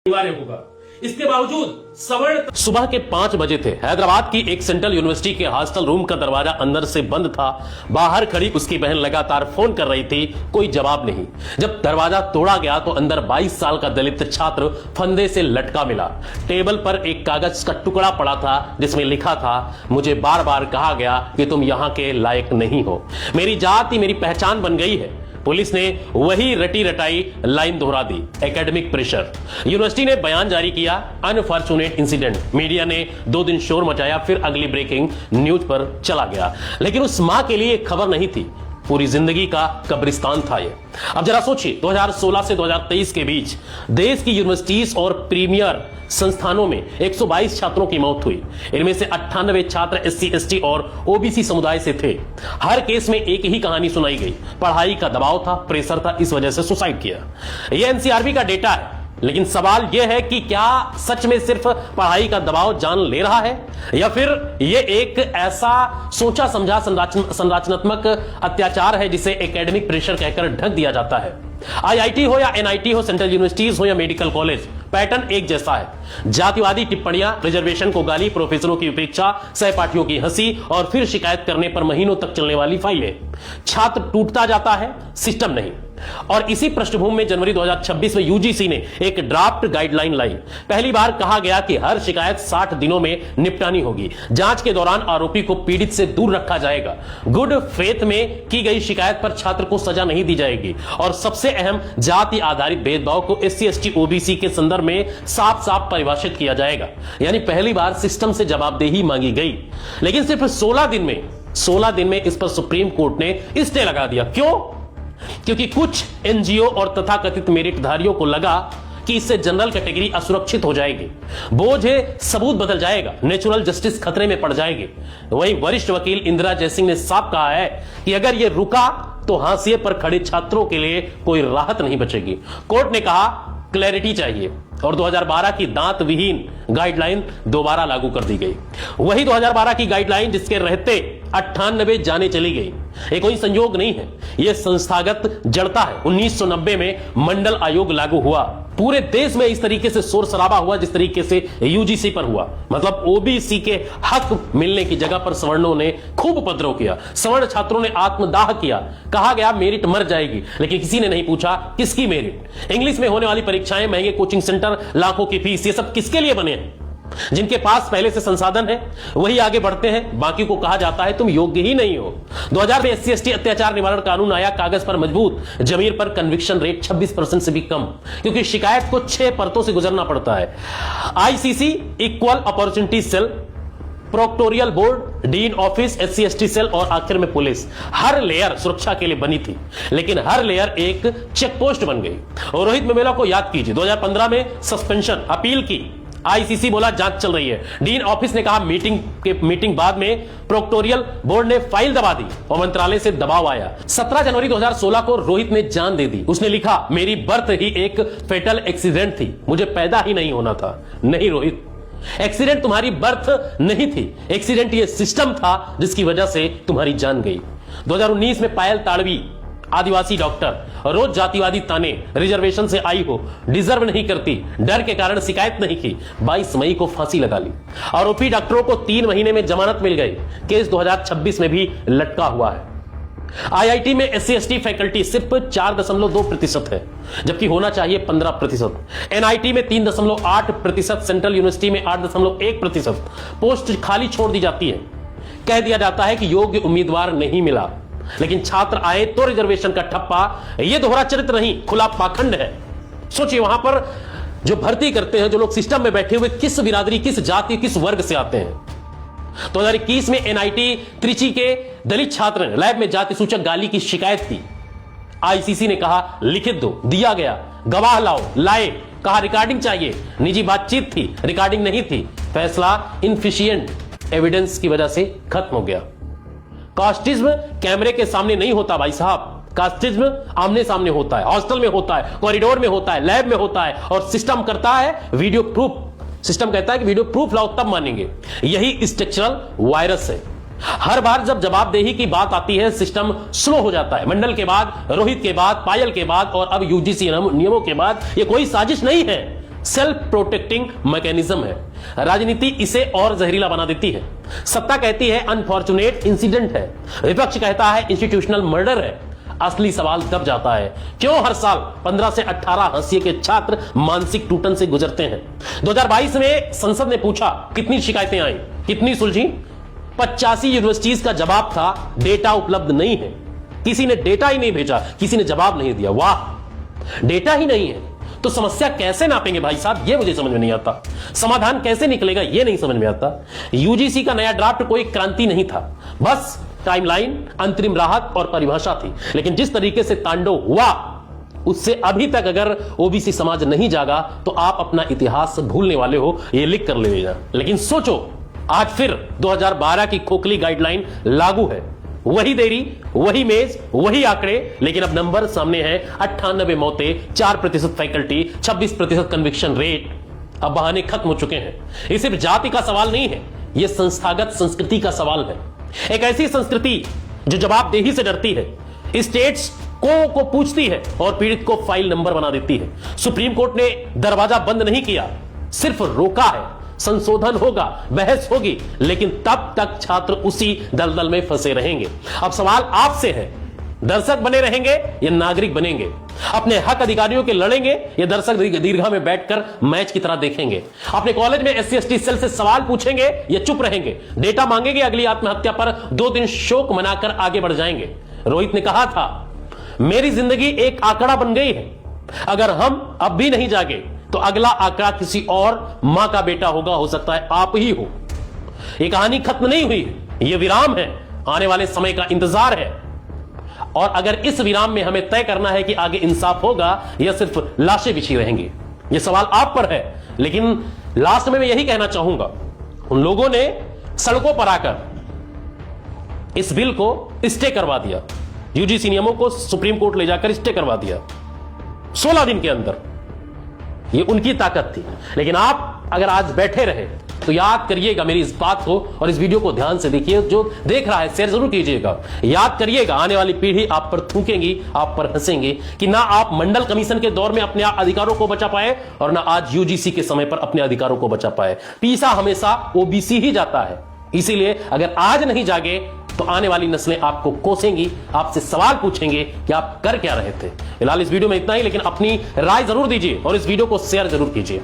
अनिवार्य होगा। इसके बावजूद सवर्ण सुबह के 5 बजे थे। हैदराबाद की एक सेंट्रल यूनिवर्सिटी के हॉस्टल रूम का दरवाजा अंदर से बंद था। बाहर खड़ी उसकी बहन लगातार फोन कर रही थी, कोई जवाब नहीं। जब दरवाजा तोड़ा गया तो अंदर 22 साल का दलित छात्र फंदे से लटका मिला। टेबल पर एक कागज का टुकड़ा पड़ा था जिसमें लिखा था, मुझे बार बार कहा गया कि तुम यहां के लायक नहीं हो। मेरी जाति मेरी पहचान बन गई है। पुलिस ने वही रटी रटाई लाइन दोहरा दी, एकेडमिक प्रेशर। यूनिवर्सिटी ने बयान जारी किया, अनफॉर्चुनेट इंसिडेंट। मीडिया ने 2 दिन शोर मचाया, फिर अगली ब्रेकिंग न्यूज पर चला गया। लेकिन उस मां के लिए खबर नहीं थी, पूरी जिंदगी का कब्रिस्तान था ये। अब जरा सोचिए, 2016 से 2023 के बीच देश की यूनिवर्सिटीज और प्रीमियर संस्थानों में 122 छात्रों की मौत हुई। इनमें से 98 छात्र SC ST और OBC समुदाय से थे। हर केस में एक ही कहानी सुनाई गई, पढ़ाई का दबाव था, प्रेशर था, इस वजह से सुसाइड किया। यह NCRB का डेटा है। लेकिन सवाल यह है कि क्या सच में सिर्फ पढ़ाई का दबाव जान ले रहा है, या फिर यह एक ऐसा सोचा समझा संरचनात्मक अत्याचार है जिसे एकेडमिक प्रेशर कहकर ढक दिया जाता है। IIT हो या NIT हो, सेंट्रल यूनिवर्सिटीज हो या मेडिकल कॉलेज, पैटर्न एक जैसा है। जातिवादी टिप्पणियां, रिजर्वेशन को गाली, प्रोफेसरों की उपेक्षा, सहपाठियों की हंसी और फिर शिकायत करने पर महीनों तक चलने वाली फाइलें। छात्र टूटता जाता है, सिस्टम नहीं। और इसी पृष्ठभूमि में जनवरी 2026 में UGC ने एक ड्राफ्ट गाइडलाइन लाई। पहली बार कहा गया कि हर शिकायत 60 दिनों में निपटानी होगी। जांच के दौरान आरोपी को पीड़ित से दूर रखा जाएगा। गुड फेथ में की गई शिकायत पर छात्र को सजा नहीं दी जाएगी। और सबसे अहम, जाति आधारित भेदभाव को SC ST OBC के संदर्भ में साफ साफ परिभाषित किया जाएगा। यानी पहली बार सिस्टम से जवाबदेही मांगी गई। लेकिन सिर्फ 16 दिन में इस पर सुप्रीम कोर्ट ने स्टे लगा दिया। क्यों? क्योंकि कुछ NGO और तथाकथित मेरिटधारियों को लगा कि इससे जनरल कैटेगरी असुरक्षित हो जाएगी, बोझ सबूत बदल जाएगा, नेचुरल जस्टिस खतरे में पड़ जाएगी। वहीं वरिष्ठ वकील इंदिरा जयसिंह ने साफ कहा है कि अगर यह रुका तो हाशिए पर खड़े छात्रों के लिए कोई राहत नहीं बचेगी। कोर्ट ने कहा, क्लैरिटी चाहिए, और 2012 की दांत विहीन गाइडलाइन दोबारा लागू कर दी गई। वही 2012 की गाइडलाइन जिसके रहते 98 जाने चली गई। ये कोई संयोग नहीं है, यह संस्थागत जड़ता है। 1990 में मंडल आयोग लागू हुआ। पूरे देश में इस तरीके से शोर शराबा हुआ जिस तरीके से UGC पर हुआ। मतलब OBC के हक मिलने की जगह पर सवर्णों ने खूब उपद्रव किया। सवर्ण छात्रों ने आत्मदाह किया। कहा गया मेरिट मर जाएगी, लेकिन किसी ने नहीं पूछा किसकी मेरिट। इंग्लिश में होने वाली परीक्षाएं, महंगे कोचिंग सेंटर, लाखों की फीस, ये सब किसके लिए बने हैं? जिनके पास पहले से संसाधन है वही आगे बढ़ते हैं, बाकी को कहा जाता है तुम योग्य ही नहीं हो। 2000 में SC ST अत्याचार निवारण कानून आया, कागज पर मजबूत, जमीर पर कन्विक्शन रेट 26% से भी कम, क्योंकि शिकायत को 6 परतों से गुजरना पड़ता है। ICC, equal opportunity cell, proctorial board, dean office, SC ST cell और आखिर में पुलिस। हर लेयर सुरक्षा के लिए बनी थी, लेकिन हर लेयर एक चेक पोस्ट बन गई। और रोहित मेमेला को याद कीजिए, 2015 में सस्पेंशन, अपील की, ICC बोला जांच चल रही है। डीन ऑफिस ने कहा मीटिंग बाद में प्रोक्टोरियल बोर्ड ने फाइल दबा दी और मंत्रालय से दबाव आया। 17 जनवरी 2016 को रोहित ने जान दे दी। उसने लिखा, मेरी बर्थ ही एक फेटल एक्सीडेंट थी, मुझे पैदा ही नहीं होना था। नहीं रोहित, एक्सीडेंट तुम्हारी बर्थ नहीं थी, एक्सीडेंट ये सिस्टम था जिसकी वजह से तुम्हारी जान गई। 2019 में पायल ताड़वी, आदिवासी डॉक्टर, रोज जातिवादी ताने, रिजर्वेशन से आई हो, डिजर्व नहीं करती, डर के कारण शिकायत नहीं की, 22 मई को फांसी लगा ली। आरोपी डॉक्टरों को 3 महीने में जमानत मिल गई। केस 2026 में भी लटका हुआ है। IIT में SC ST फैकल्टी सिर्फ 4.2% है, जबकि होना चाहिए 15%। NIT में 3.8%, सेंट्रल यूनिवर्सिटी में 8.1%। पोस्ट खाली छोड़ दी जाती है। कह दिया जाता है कि योग्य उम्मीदवार नहीं मिला, लेकिन छात्र आए तो रिजर्वेशन का ठप्पा। यह दोहरा चरित्र नहीं, खुला पाखंड है। सोचिए, वहां पर जो भर्ती करते हैं, जो लोग सिस्टम में बैठे हुए किस बिरादरी, किस जाति, किस वर्ग से आते हैं। 2021 में NIT त्रिची के दलित छात्र ने लैब में जाति सूचक गाली की शिकायत की। ICC ने कहा लिखित दो, दिया गया, गवाह लाओ, लाए, कहा रिकॉर्डिंग चाहिए, निजी बातचीत थी, रिकॉर्डिंग नहीं थी। फैसला इनफिशिएंट एविडेंस की वजह से खत्म हो गया। कास्टिज्म कैमरे के सामने नहीं होता भाई साहब, कास्टिज्म आमने सामने होता है, हॉस्टल में होता है, कॉरिडोर में होता है, लैब में होता है, और सिस्टम करता है वीडियो प्रूफ। सिस्टम कहता है कि वीडियो प्रूफ लाओ तब मानेंगे। यही स्ट्रक्चरल वायरस है। हर बार जब जवाबदेही की बात आती है सिस्टम स्लो हो जाता है। मंडल के बाद, रोहित के बाद, पायल के बाद और अब UGC नियमों के बाद, यह कोई साजिश नहीं है, सेल्फ प्रोटेक्टिंग मैकेनिज्म है। राजनीति इसे और जहरीला बना देती है। सत्ता कहती है अनफॉर्चुनेट इंसिडेंट है, विपक्ष कहता है इंस्टीट्यूशनल मर्डर है। असली सवाल तब जाता है क्यों हर साल 15 से 18 हंसिए के छात्र मानसिक टूटन से गुजरते हैं। 2022 में संसद ने पूछा कितनी शिकायतें आई, कितनी सुलझी। 85 यूनिवर्सिटीज का जवाब था डेटा उपलब्ध नहीं है। किसी ने डेटा ही नहीं भेजा, किसी ने जवाब नहीं दिया। वाह, डेटा ही नहीं है तो समस्या कैसे नापेंगे भाई साहब, ये मुझे समझ में नहीं आता। समाधान कैसे निकलेगा ये नहीं समझ में आता। यूजीसी का नया ड्राफ्ट कोई क्रांति नहीं था, बस टाइमलाइन, अंतरिम राहत और परिभाषा थी। लेकिन जिस तरीके से तांडव हुआ उससे अभी तक अगर ओबीसी समाज नहीं जागा तो आप अपना इतिहास भूलने वाले हो, ये लिख कर ले जाना। लेकिन सोचो, आज फिर 2012 की खोखली गाइडलाइन लागू है। वही देरी, वही मेज, वही आंकड़े, लेकिन अब नंबर सामने है। 98 मौतें, 4% फैकल्टी, 26% कन्विक्शन रेट। अब बहाने खत्म हो चुके हैं। ये सिर्फ जाति का सवाल नहीं है, यह संस्थागत संस्कृति का सवाल है। एक ऐसी संस्कृति जो जवाबदेही से डरती है, स्टेट्स को पूछती है और पीड़ित को फाइल नंबर बना देती है। सुप्रीम कोर्ट ने दरवाजा बंद नहीं किया, सिर्फ रोका है। संशोधन होगा, बहस होगी, लेकिन तब तक छात्र उसी दलदल में फंसे रहेंगे। अब सवाल आपसे है, दर्शक बने रहेंगे या नागरिक बनेंगे? अपने हक अधिकारियों के लड़ेंगे या दर्शक दीर्घा में बैठकर मैच की तरह देखेंगे? अपने कॉलेज में SC/ST सेल से सवाल पूछेंगे या चुप रहेंगे? डेटा मांगेंगे, अगली आत्महत्या पर 2 दिन शोक मनाकर आगे बढ़ जाएंगे? रोहित ने कहा था, मेरी जिंदगी एक आंकड़ा बन गई है, अगर हम अब भी नहीं जागे तो अगला आंकड़ा किसी और मां का बेटा होगा, हो सकता है आप ही हो। यह कहानी खत्म नहीं हुई है, यह विराम है, आने वाले समय का इंतजार है। और अगर इस विराम में हमें तय करना है कि आगे इंसाफ होगा या सिर्फ लाशें बिछी रहेंगी, यह सवाल आप पर है। लेकिन लास्ट में मैं यही कहना चाहूंगा, उन लोगों ने सड़कों पर आकर इस बिल को स्टे करवा दिया, यूजीसी नियमों को सुप्रीम कोर्ट ले जाकर स्टे करवा दिया 16 दिन के अंदर। ये उनकी ताकत थी। लेकिन आप अगर आज बैठे रहे तो याद करिएगा मेरी इस बात को, और इस वीडियो को ध्यान से देखिए। जो देख रहा है शेयर जरूर कीजिएगा। याद करिएगा, आने वाली पीढ़ी आप पर थूकेंगी, आप पर हंसेंगे कि ना आप मंडल कमीशन के दौर में अपने अधिकारों को बचा पाए और ना आज यूजीसी के समय पर अपने अधिकारों को बचा पाए। पीछा हमेशा ओबीसी ही जाता है। इसीलिए अगर आज नहीं जागे तो आने वाली नस्लें आपको कोसेंगी, आपसे सवाल पूछेंगे कि आप कर क्या रहे थे। फिलहाल इस वीडियो में इतना ही, लेकिन अपनी राय जरूर दीजिए और इस वीडियो को शेयर जरूर कीजिए।